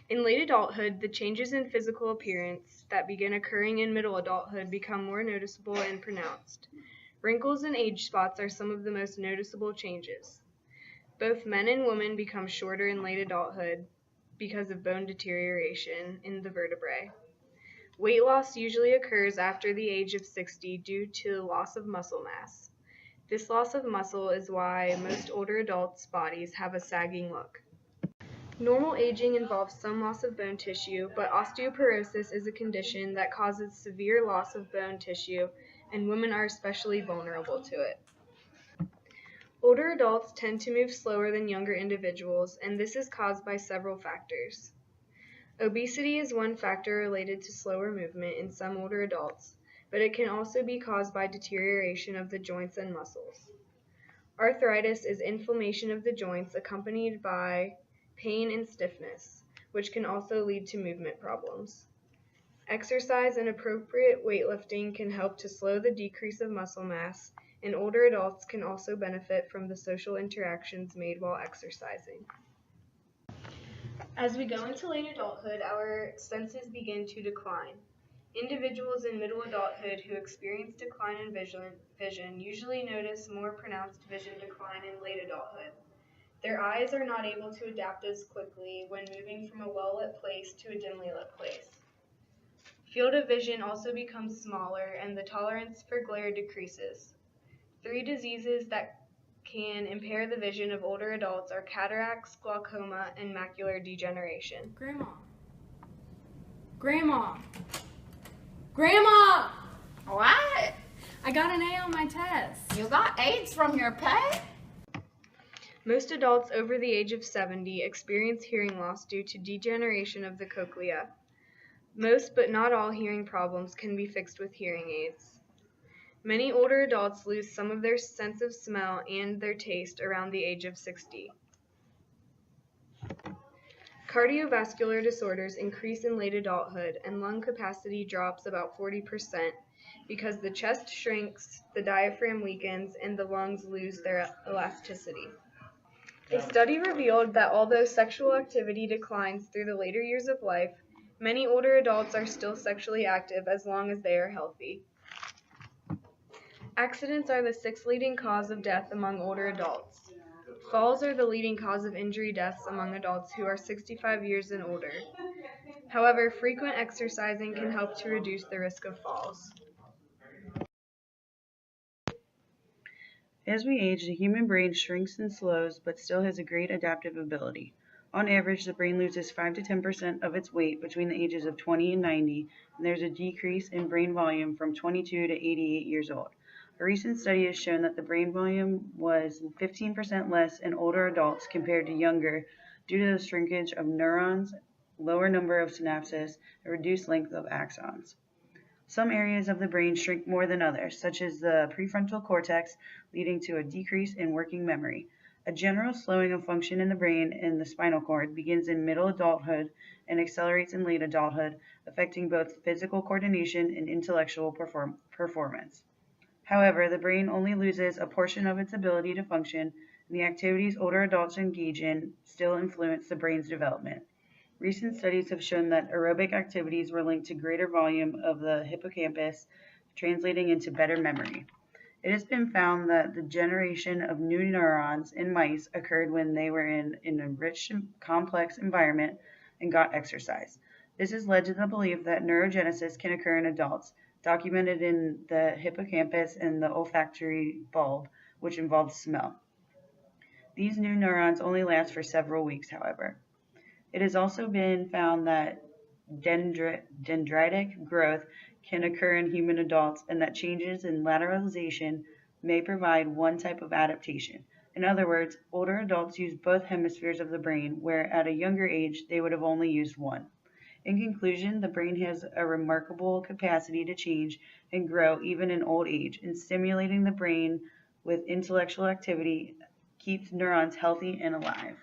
In late adulthood, the changes in physical appearance that begin occurring in middle adulthood become more noticeable and pronounced. Wrinkles and age spots are some of the most noticeable changes. Both men and women become shorter in late adulthood because of bone deterioration in the vertebrae. Weight loss usually occurs after the age of 60 due to loss of muscle mass. This loss of muscle is why most older adults' bodies have a sagging look. Normal aging involves some loss of bone tissue, but osteoporosis is a condition that causes severe loss of bone tissue, and women are especially vulnerable to it. Older adults tend to move slower than younger individuals, and this is caused by several factors. Obesity is one factor related to slower movement in some older adults, but it can also be caused by deterioration of the joints and muscles. Arthritis is inflammation of the joints accompanied by pain and stiffness, which can also lead to movement problems. Exercise and appropriate weightlifting can help to slow the decrease of muscle mass, and older adults can also benefit from the social interactions made while exercising. As we go into late adulthood, our senses begin to decline. Individuals in middle adulthood who experience decline in vision usually notice more pronounced vision decline in late adulthood. Their eyes are not able to adapt as quickly when moving from a well-lit place to a dimly lit place. Field of vision also becomes smaller and the tolerance for glare decreases. 3 diseases that can impair the vision of older adults are cataracts, glaucoma, and macular degeneration. Grandma. What? I got an A on my test. You got AIDS from your pet? Most adults over the age of 70 experience hearing loss due to degeneration of the cochlea. Most but not all hearing problems can be fixed with hearing aids. Many older adults lose some of their sense of smell and their taste around the age of 60. Cardiovascular disorders increase in late adulthood, and lung capacity drops about 40% because the chest shrinks, the diaphragm weakens, and the lungs lose their elasticity. A study revealed that although sexual activity declines through the later years of life, many older adults are still sexually active as long as they are healthy. Accidents are the 6th leading cause of death among older adults. Falls are the leading cause of injury deaths among adults who are 65 years and older. However, frequent exercising can help to reduce the risk of falls. As we age, the human brain shrinks and slows, but still has a great adaptive ability. On average, the brain loses 5 to 10% of its weight between the ages of 20 and 90, and there's a decrease in brain volume from 22 to 88 years old. A recent study has shown that the brain volume was 15% less in older adults compared to younger due to the shrinkage of neurons, lower number of synapses, and reduced length of axons. Some areas of the brain shrink more than others, such as the prefrontal cortex, leading to a decrease in working memory. A general slowing of function in the brain and the spinal cord begins in middle adulthood and accelerates in late adulthood, affecting both physical coordination and intellectual performance. However, the brain only loses a portion of its ability to function, and the activities older adults engage in still influence the brain's development. Recent studies have shown that aerobic activities were linked to greater volume of the hippocampus, translating into better memory. It has been found that the generation of new neurons in mice occurred when they were in an enriched, complex environment and got exercise. This has led to the belief that neurogenesis can occur in adults, documented in the hippocampus and the olfactory bulb, which involves smell. These new neurons only last for several weeks, however. It has also been found that dendritic growth can occur in human adults and that changes in lateralization may provide one type of adaptation. In other words, older adults use both hemispheres of the brain, where at a younger age they would have only used one. In conclusion, the brain has a remarkable capacity to change and grow even in old age, and stimulating the brain with intellectual activity keeps neurons healthy and alive.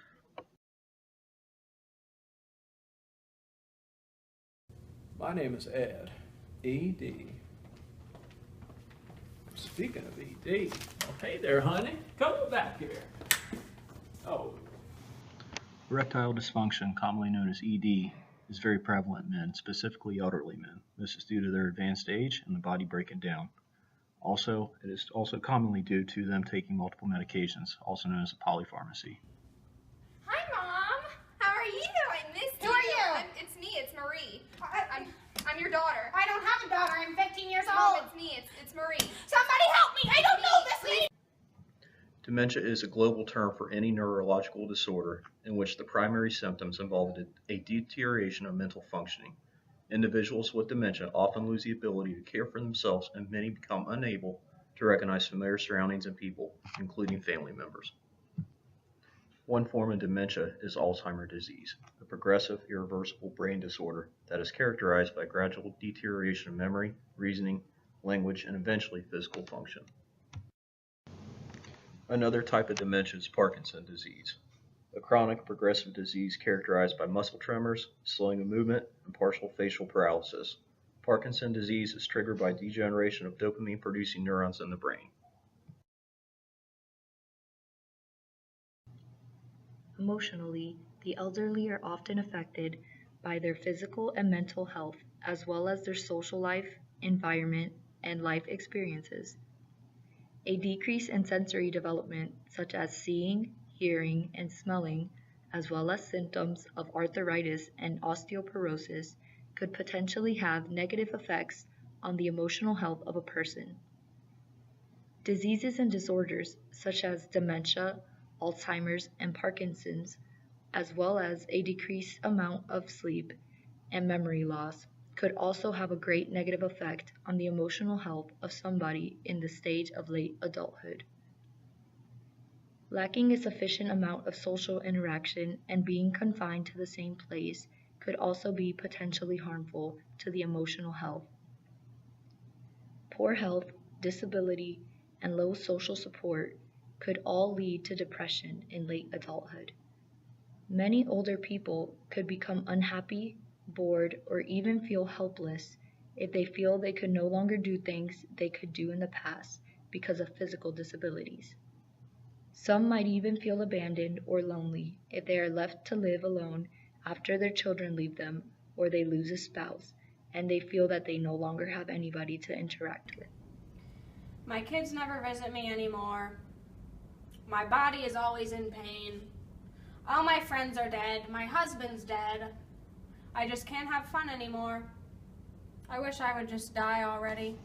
My name is Ed, E.D. Speaking of E.D., oh, hey there, honey. Come on back here. Oh. Erectile dysfunction, commonly known as ED, is very prevalent in men, specifically elderly men. This is due to their advanced age and the body breaking down. Also, it is also commonly due to them taking multiple medications, also known as a polypharmacy. Hi, Mom. How are you? I missed you. Who are you? It's me. It's Marie. I'm your daughter. I don't have a daughter. I'm 15 years Mom, old. it's me. It's Marie. Somebody help me. I don't know this name. Dementia is a global term for any neurological disorder in which the primary symptoms involve a deterioration of mental functioning. Individuals with dementia often lose the ability to care for themselves, and many become unable to recognize familiar surroundings and people, including family members. One form of dementia is Alzheimer's disease, a progressive, irreversible brain disorder that is characterized by gradual deterioration of memory, reasoning, language, and eventually physical function. Another type of dementia is Parkinson's disease, a chronic progressive disease characterized by muscle tremors, slowing of movement, and partial facial paralysis. Parkinson's disease is triggered by degeneration of dopamine-producing neurons in the brain. Emotionally, the elderly are often affected by their physical and mental health, as well as their social life, environment, and life experiences. A decrease in sensory development, such as seeing, hearing, and smelling, as well as symptoms of arthritis and osteoporosis, could potentially have negative effects on the emotional health of a person. Diseases and disorders such as dementia, Alzheimer's, and Parkinson's, as well as a decreased amount of sleep and memory loss, could also have a great negative effect on the emotional health of somebody in the stage of late adulthood. Lacking a sufficient amount of social interaction and being confined to the same place could also be potentially harmful to the emotional health. Poor health, disability, and low social support could all lead to depression in late adulthood. Many older people could become unhappy, bored, or even feel helpless if they feel they could no longer do things they could do in the past because of physical disabilities. Some might even feel abandoned or lonely if they are left to live alone after their children leave them or they lose a spouse and they feel that they no longer have anybody to interact with. My kids never visit me anymore. My body is always in pain. All my friends are dead. My husband's dead. I just can't have fun anymore. I wish I would just die already.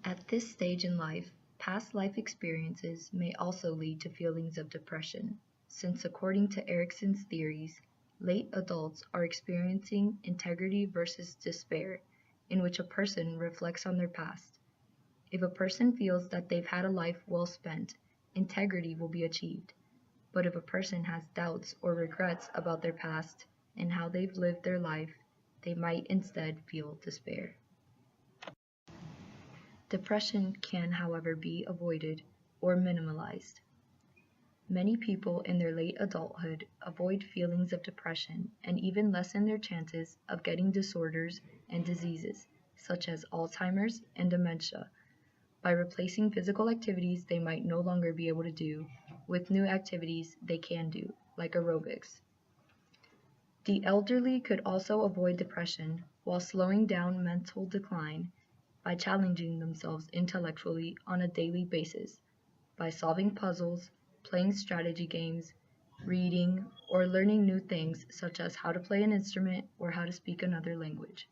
At this stage in life, past life experiences may also lead to feelings of depression, since according to Erikson's theories, late adults are experiencing integrity versus despair, in which a person reflects on their past. If a person feels that they've had a life well spent, integrity will be achieved. But if a person has doubts or regrets about their past and how they've lived their life, they might instead feel despair. Depression can, however, be avoided or minimalized. Many people in their late adulthood avoid feelings of depression and even lessen their chances of getting disorders and diseases, such as Alzheimer's and dementia, by replacing physical activities they might no longer be able to do with new activities they can do, like aerobics. The elderly could also avoid depression while slowing down mental decline by challenging themselves intellectually on a daily basis, by solving puzzles, playing strategy games, reading, or learning new things such as how to play an instrument or how to speak another language.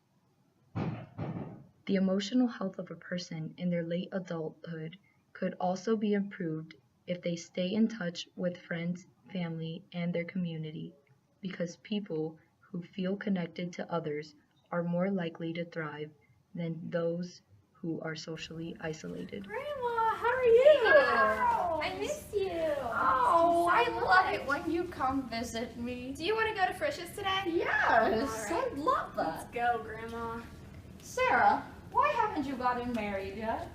The emotional health of a person in their late adulthood could also be improved if they stay in touch with friends, family, and their community, because people who feel connected to others are more likely to thrive than those who are socially isolated. Grandma, how are you? Wow. I miss you. Oh, I love it when you come visit me. Do you want to go to Frisch's today? Yes, All right. I'd love Let's that. go, Grandma. Sarah, why haven't you gotten married yet?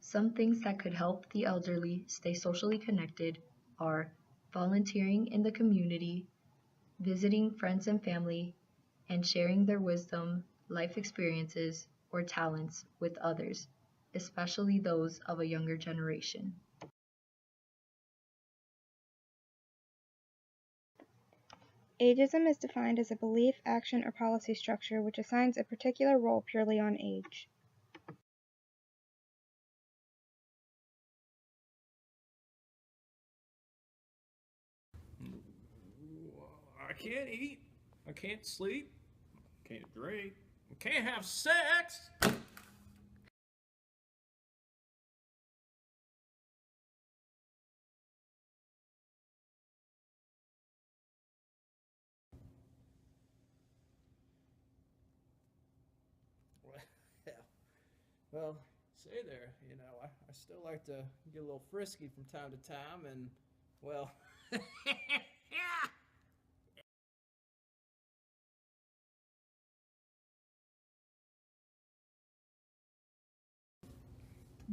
Some things that could help the elderly stay socially connected are volunteering in the community, visiting friends and family, and sharing their wisdom, life experiences, or talents with others, especially those of a younger generation. Ageism is defined as a belief, action, or policy structure which assigns a particular role purely on age. I can't eat. I can't sleep. I can't drink. I can't have sex. Well, say there, I still like to get a little frisky from time to time, and, well,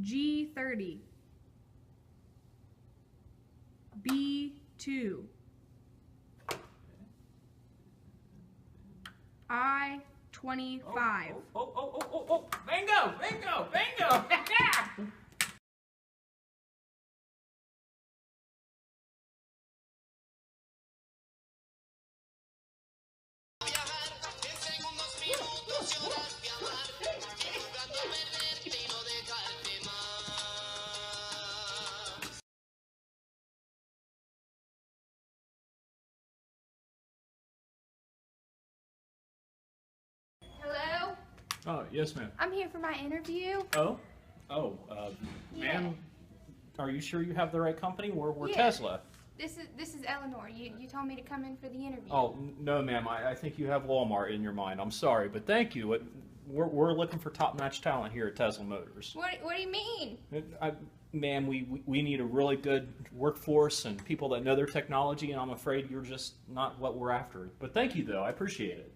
G30, B2, I-25. Oh, bingo! Hello? Oh, yes, ma'am. I'm here for my interview. Oh, ma'am, are you sure you have the right company? We're Yeah. Tesla. This is Eleanor. You told me to come in for the interview. Oh, no, ma'am. I think you have Walmart in your mind. I'm sorry, but thank you. We're looking for top-notch talent here at Tesla Motors. What do you mean? Ma'am, we need a really good workforce and people that know their technology, and I'm afraid you're just not what we're after. But thank you, though. I appreciate it.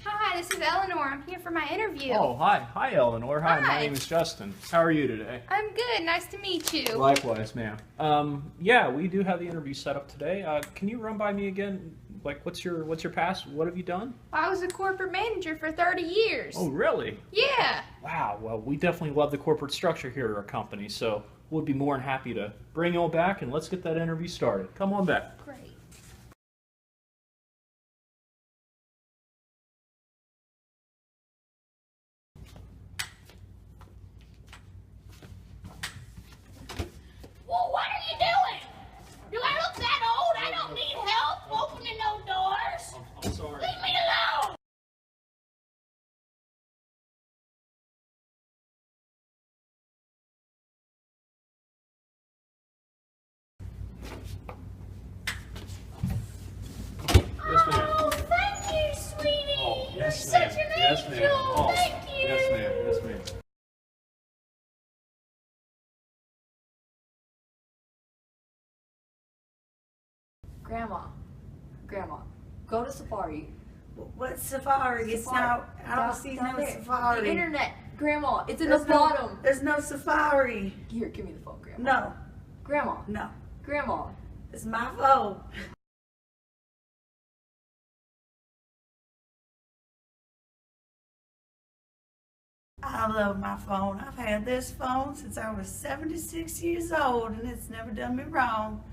Hi, this is Eleanor. I'm here for my interview. Oh, hi, Eleanor. Hi, my Hi. name is Justin. How are you today? I'm good. Nice to meet you. Likewise, ma'am. Yeah, we do have the interview set up today. Can you run by me again? Like, what's your past? What have you done? I was a corporate manager for 30 years. Oh, really? Yeah. Wow. Well, we definitely love the corporate structure here at our company, so we'll be more than happy to bring you all back and let's get that interview started. Come on back. Great. Well, what are you doing? Do I look that old? I don't need help opening no doors. I'm sorry. Leave me alone. Yes, ma'am. Oh, thank you, sweetie. Oh, yes, You're ma'am. such an Yes, ma'am. angel. Oh, Thank you. yes, ma'am. Yes, ma'am. Grandma, go to Safari. What safari? It's not. I don't see down no there. safari. The internet. Grandma, it's in There's the no- bottom. There's no safari. Here, give me the phone, Grandma. No, Grandma, no. Grandma. It's my phone. I love my phone. I've had this phone since I was 76 years old, and it's never done me wrong.